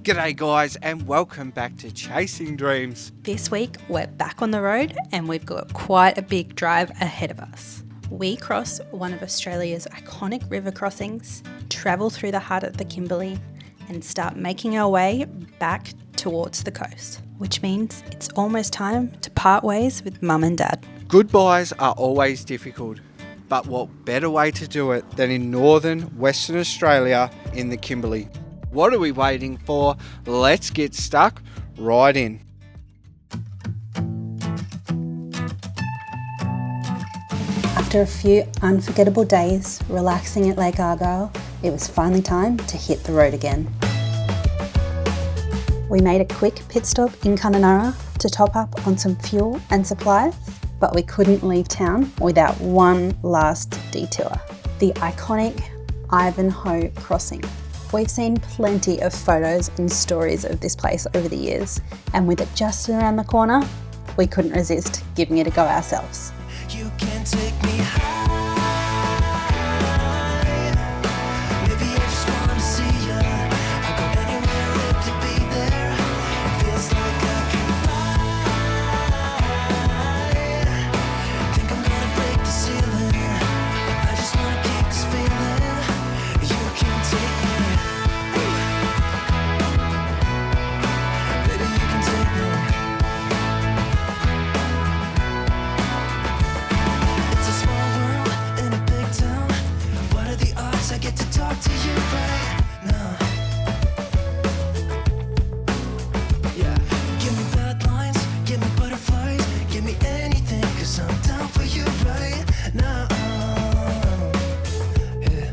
G'day guys and welcome back to Chasing Dreams. This week we're back on the road and we've got quite a big drive ahead of us. We cross one of Australia's iconic river crossings, travel through the heart of the Kimberley and start making our way back towards the coast, which means it's almost time to part ways with Mum and Dad. Goodbyes are always difficult, but what better way to do it than in northern Western Australia in the Kimberley? What are we waiting for? Let's get stuck right in. After a few unforgettable days relaxing at Lake Argyle, it was finally time to hit the road again. We made a quick pit stop in Kununurra to top up on some fuel and supplies, but we couldn't leave town without one last detour, the iconic Ivanhoe Crossing. We've seen plenty of photos and stories of this place over the years, and with it just around the corner, we couldn't resist giving it a go ourselves. You can take me high. Maybe I just wanna see ya. I go anywhere if to be there. Feels like I can fly. Think I'm gonna break the ceiling. I just wanna keep this feeling. You can take me. Baby, you can take me. It's a small world in a big town. What are the odds I get to talk to you right now? Yeah. Give me bad lines, give me butterflies, give me anything, 'cause I'm down for you right now. Yeah.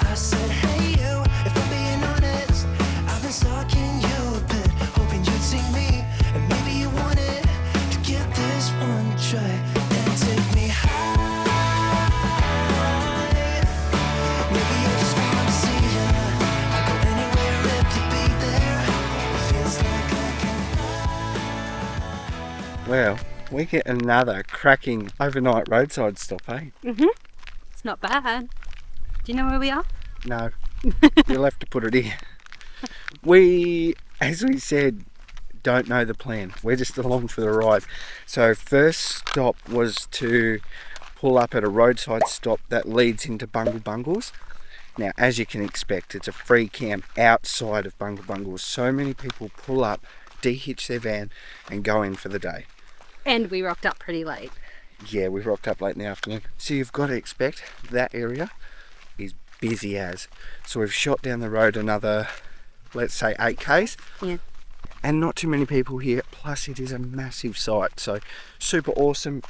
I said, hey you, if I'm being honest, I've been stalking you a bit, hoping you'd see me, and maybe you wanted to give this one a try and take me high. Maybe I just wanna see ya. I go anywhere if to be there. Feels like I can. Well, we get another cracking overnight roadside stop, eh? It's not bad. Do you know where we are? No, you'll have to put it in. We, as we said, don't know the plan. We're just along for the ride. So first stop was to pull up at a roadside stop that leads into Bungle Bungles. Now, as you can expect, it's a free camp outside of Bungle Bungles. So many people pull up, de-hitch their van and go in for the day. And we rocked up pretty late. Yeah, we rocked up late in the afternoon. So you've got to expect that area is busy as. So we've shot down the road another, let's say 8 k's. Yeah. And not too many people here, plus it is a massive site, so super awesome.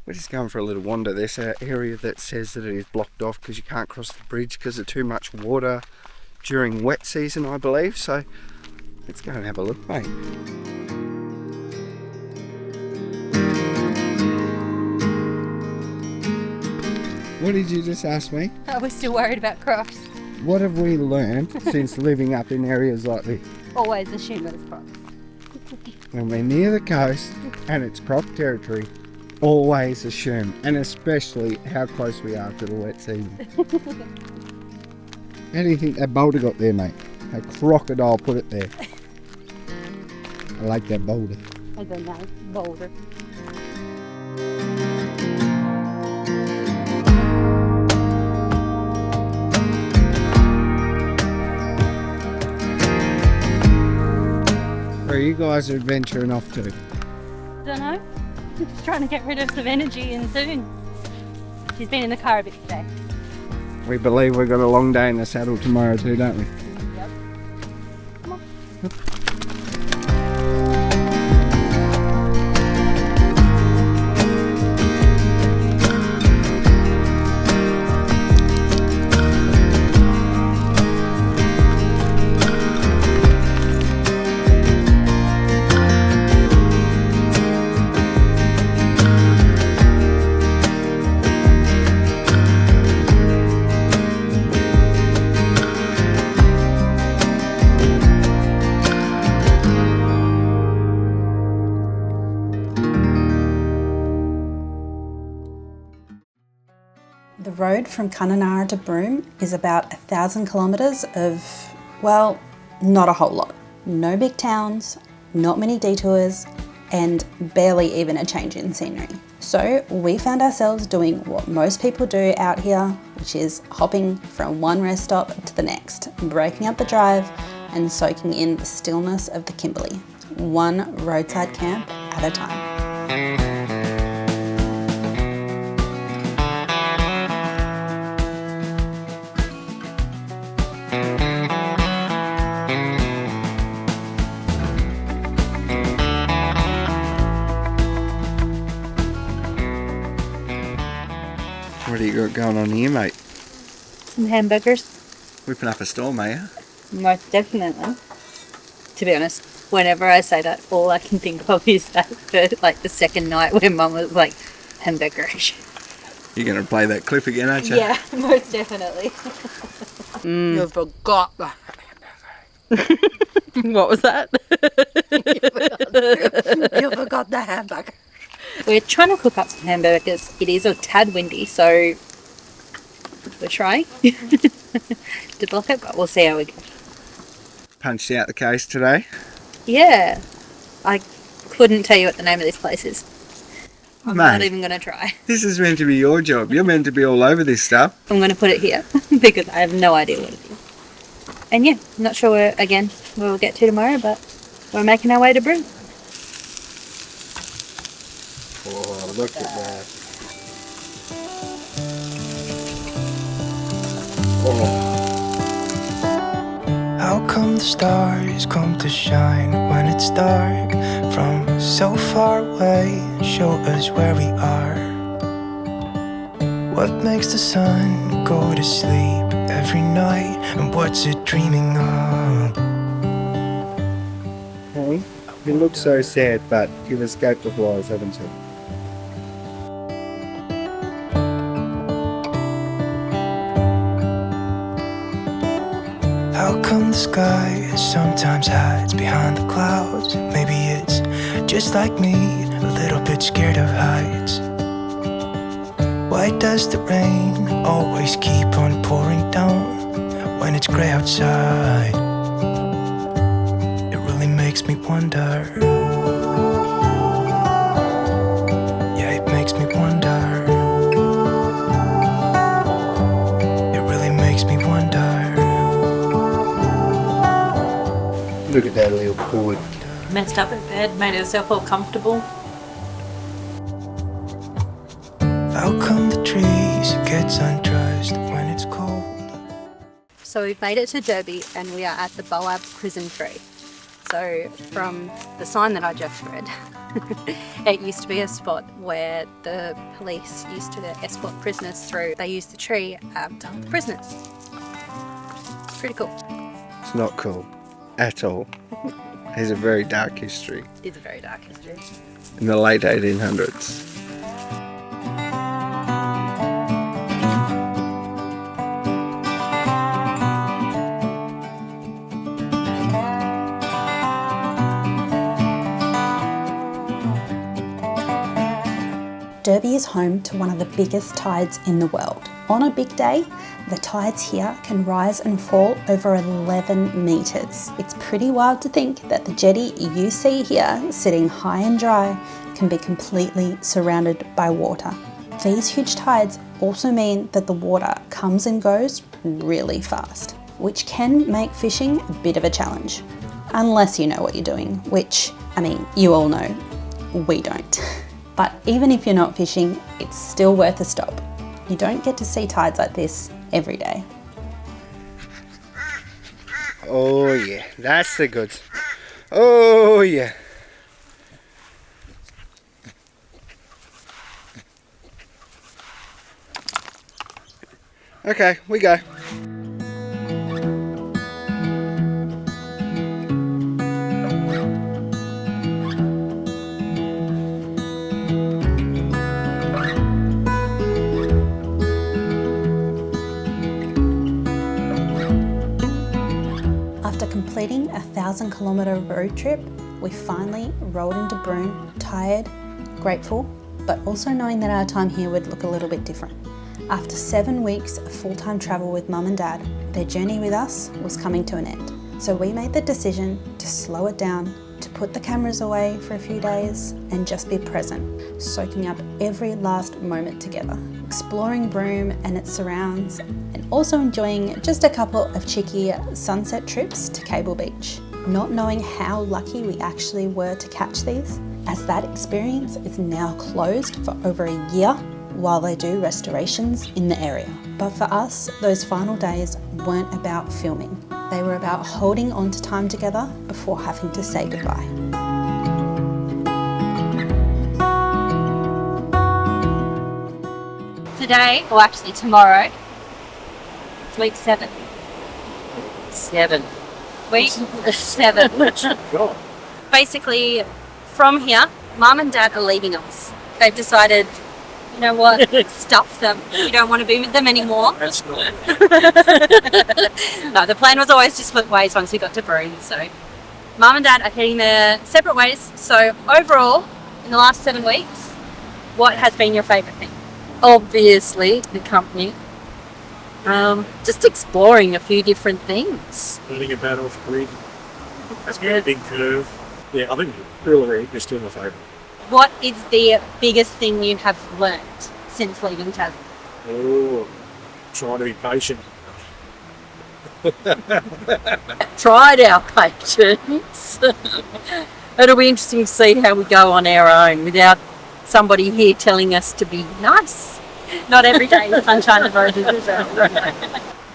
We're just going for a little wander. There's an area that says that it is blocked off because you can't cross the bridge because of too much water during wet season, I believe. So let's go and have a look, mate. What did you just ask me? I was still worried about crocs. What have we learned since living up in areas like this? Always assume that it's crocs. When we're near the coast and it's croc territory, always assume, and especially how close we are to the wet season. How do you think that boulder got there, mate? A crocodile put it there. I like that boulder. I don't know, boulder. Where are you guys adventuring off to? Don't know. Just trying to get rid of some energy and soon. She's been in the car a bit today. We believe we've got a long day in the saddle tomorrow too, don't we? Yep. Come on. The road from Kununurra to Broome is about 1,000 kilometres of, well, Not a whole lot. No big towns, not many detours, and barely even a change in scenery. So we found ourselves doing what most people do out here, which is hopping from one rest stop to the next, breaking up the drive and soaking in the stillness of the Kimberley, one roadside camp at a time. What do you got going on here, mate? Some hamburgers. Whipping up a storm, are you? Most definitely. To be honest, whenever I say that, all I can think of is that first, like the second night when Mum was like, hamburgers. You're going to play that clip again, aren't you? Yeah, most definitely. You forgot the What was that? you forgot the hamburger. We're trying to cook up some hamburgers. It is a tad windy, so we're trying to block it, but we'll see how we go. Punched out the case today. Yeah, I couldn't tell you what the name of this place is. I'm not Mate, even going to try. this is meant to be your job. You're meant to be all over this stuff. I'm going to put it here because I have no idea what it is. And yeah, not sure where we'll get to tomorrow, but we're making our way to Broome. Oh, look at that. Oh, How come the stars come to shine when it's dark from so far away and show us where we are? What makes the sun go to sleep every night and what's it dreaming of? hey, you look so sad, but you've escaped the flies, haven't you? How come the sky sometimes hides behind the clouds? Maybe it's just like me, a little bit scared of heights. Why does the rain always keep on pouring down when it's grey outside? It really makes me wonder. Yeah, it makes me wonder. It really makes me wonder. Look at that little cord. Messed up in bed, made herself all comfortable. How come the trees gets undressed when it's cold? So we've made it to Derby and we are at the Boab prison tree. So from the sign that I just read, it used to be a spot where the police used to escort prisoners through. They used the tree to hold the prisoners. Pretty cool. It's not cool at all. It has a very dark history It's a very dark history. in the late 1800s. Derby is home to one of the biggest tides in the world. On a big day, the tides here can rise and fall over 11 metres. It's pretty wild to think that the jetty you see here, sitting high and dry, can be completely surrounded by water. These huge tides also mean that the water comes and goes really fast, which can make fishing a bit of a challenge. Unless you know what you're doing, which, I mean, you all know, we don't. But even if you're not fishing, it's still worth a stop. You don't get to see tides like this every day. Oh yeah, that's the goods. Oh yeah. Okay, we go. After completing a 1,000-kilometre road trip, we finally rolled into Broome, tired, grateful, but also knowing that our time here would look a little bit different. After 7 weeks of full-time travel with Mum and Dad, their journey with us was coming to an end. So we made the decision to slow it down, to put the cameras away for a few days and just be present, soaking up every last moment together, exploring Broome and its surrounds, and also enjoying just a couple of cheeky sunset trips to Cable Beach. Not knowing how lucky we actually were to catch these, as that experience is now closed for over a year while they do restorations in the area. But for us, those final days weren't about filming. They were about holding on to time together before having to say goodbye. Today, or actually tomorrow, it's week 7. 7. Week 7. God. Basically, from here, Mum and Dad are leaving us. They've decided, you know what, stuff them. You don't want to be with them anymore. That's not. No, the plan was always to split ways once we got to Broome. So Mum and Dad are heading their separate ways. So overall, in the last 7 weeks, what has been your favourite thing? Obviously, the company. Just exploring a few different things. Learning about off-grid. That's been a big curve. Yeah, I think really is still my favourite. What is the biggest thing you have learnt since leaving Tasman? Oh, trying to be patient. Tried our patience. It'll be interesting to see how we go on our own without somebody here telling us to be nice. Not every day is sunshine and roses, is it?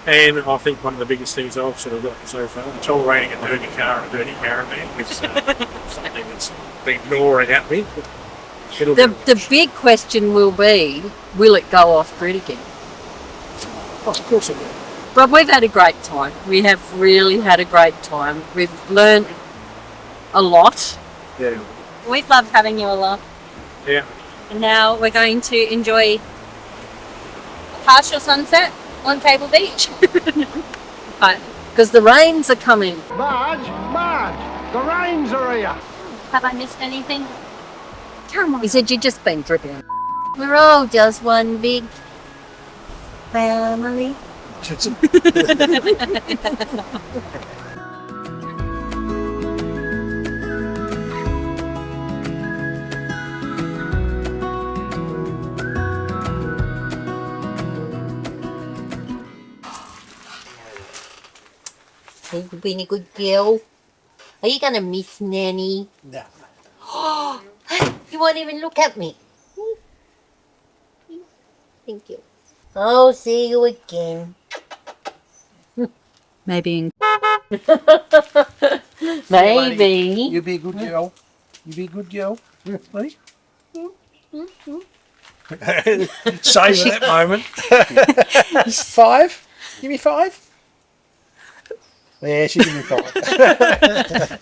And I think one of the biggest things I've sort of gotten so far, tolerating a dirty car and a dirty caravan, which is something that's been gnawing at me. The big question will be, will it go off grid again? Oh, of course it will. But we've had a great time. We have really had a great time. We've learned a lot. Yeah. We've loved having you along. Yeah. And now we're going to enjoy a partial sunset on Cable Beach. But Because the rains are coming. Marge, the rains are here. have I missed anything? Come on. He said you've just been dripping. We're all just one big family. You've been a good girl. Are you going to miss Nanny? No. You won't even look at me. Thank you. I'll see you again. Maybe in Maybe. You be a good girl. You be a good girl. Ready? Savour that moment. 5? Give me 5. Yeah, she give me 5.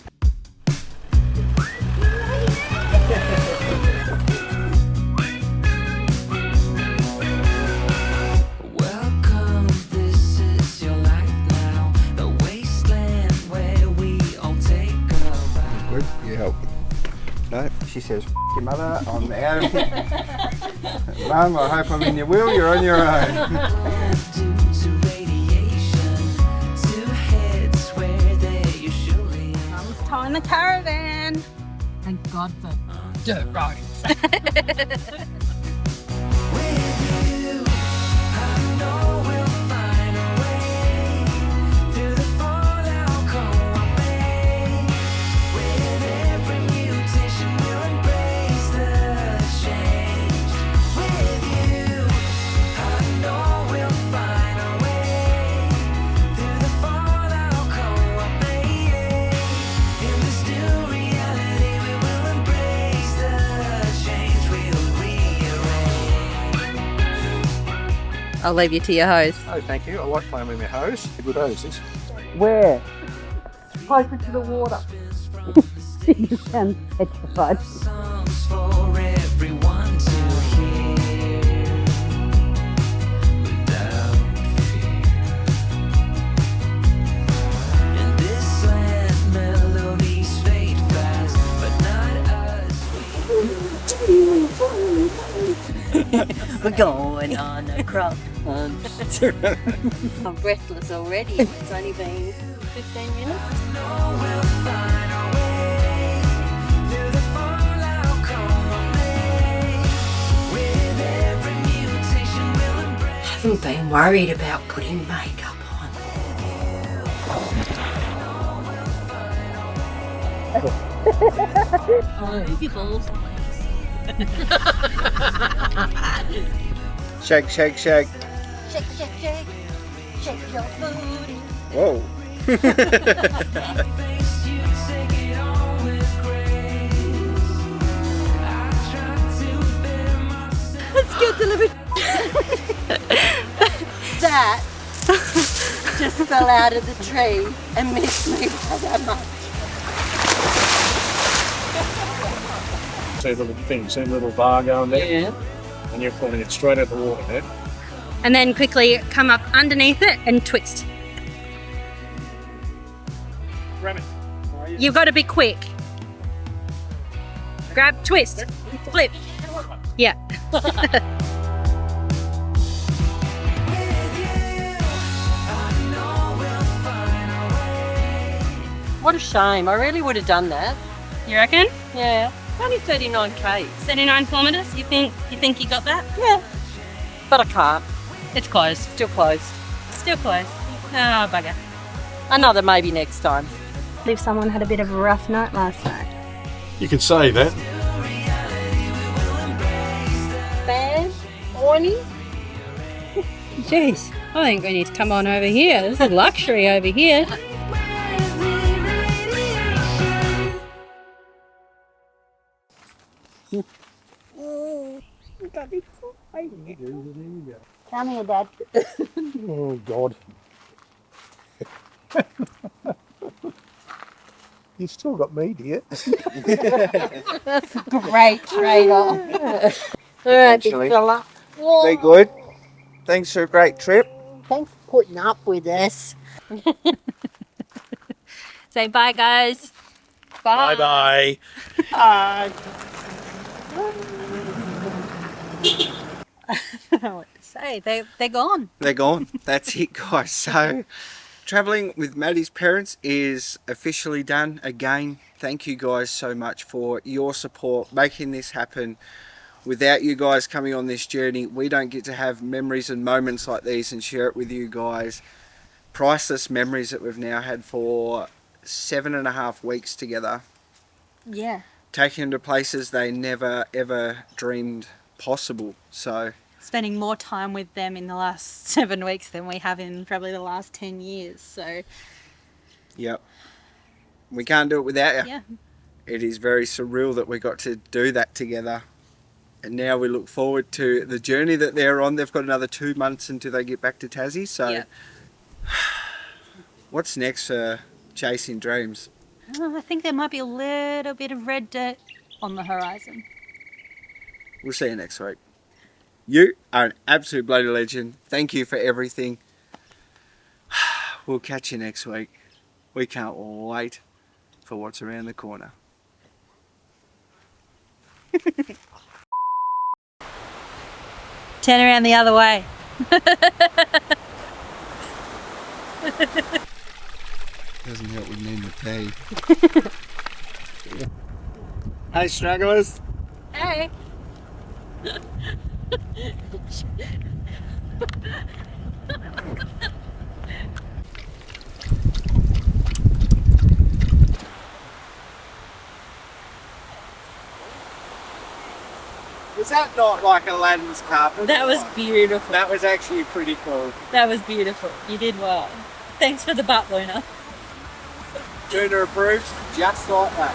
Welcome, this is your life now. The wasteland where we all take a ride. Good, you help. No, she says, your mother, I'm out of here. Mum, I hope I'm in your will, you're on your own. Due to radiation, two heads where they usually Mum's towing the caravan. Thank God for dirt roads. with you. I know we'll find a way through the fallout cold bay. With every mutation, we'll embrace the change. With you, I know we'll find a way through the fallout cold bay. In this new reality, we will embrace the change. We'll rearrange. I'll leave you to your hose. Oh, thank you. I like playing with my hose. A good hose, this. Where? Closer to the water. You sound petrified. Songs for everyone to hear without fear. In this land, melodies fade fast, but not us. We're going on a cross hunt. I'm breathless already. It's only been 15 minutes. Haven't been worried about putting makeup on. Oh, your balls, Shake, shake, shake. Shake, shake, shake. Shake your booty. Whoa. Let's get delivered. That just fell out of the tree and missed me by that much. See a little thing, see a little bar going there, Yeah. and you're pulling it straight out the water there. And then quickly come up underneath it and twist. Grab it. You've got to be quick. Grab, twist, flip. Yeah. What a shame. I really would have done that. You reckon? Yeah. Only 39 k's. 39 kilometres? You think you got that? Yeah. But I can't. It's closed. Still closed. Still closed. Oh, bugger. Another maybe next time. If someone had a bit of a rough night last night. You could say that. Fan? Horny? Jeez, I think we need to come on over here. This is luxury over here. Come here, Dad. Oh, God. You still got me, dear. Great trade-off. All right, big Eventually. fella. Be good. Thanks for a great trip. Thanks for putting up with us. Say bye, guys. Bye bye. Bye. What to say? They're gone. They're gone. That's it, guys. So, travelling with Maddie's parents is officially done. Again, thank you guys so much for your support, making this happen. Without you guys coming on this journey, we don't get to have memories and moments like these and share it with you guys. Priceless memories that we've now had for 7.5 weeks together. Yeah. Taking them to places they never ever dreamed possible. So, Spending more time with them in the last 7 weeks than we have in probably the last 10 years. So, yep. We can't do it without you. yeah. It is very surreal that we got to do that together. And now we look forward to the journey that they're on. They've got another 2 months until they get back to Tassie. So, Yeah. what's next for chasing dreams? I think there might be a little bit of red dirt on the horizon. We'll see you next week. You are an absolute bloody legend. Thank you for everything. We'll catch you next week. We can't wait for what's around the corner. Turn around the other way. Doesn't help with me the pee. Hey, stragglers. Hey. Was that not like Aladdin's carpet? That was beautiful. That was actually pretty cool. That was beautiful. You did well. Thanks for the butt, Luna. Luna approves just like that.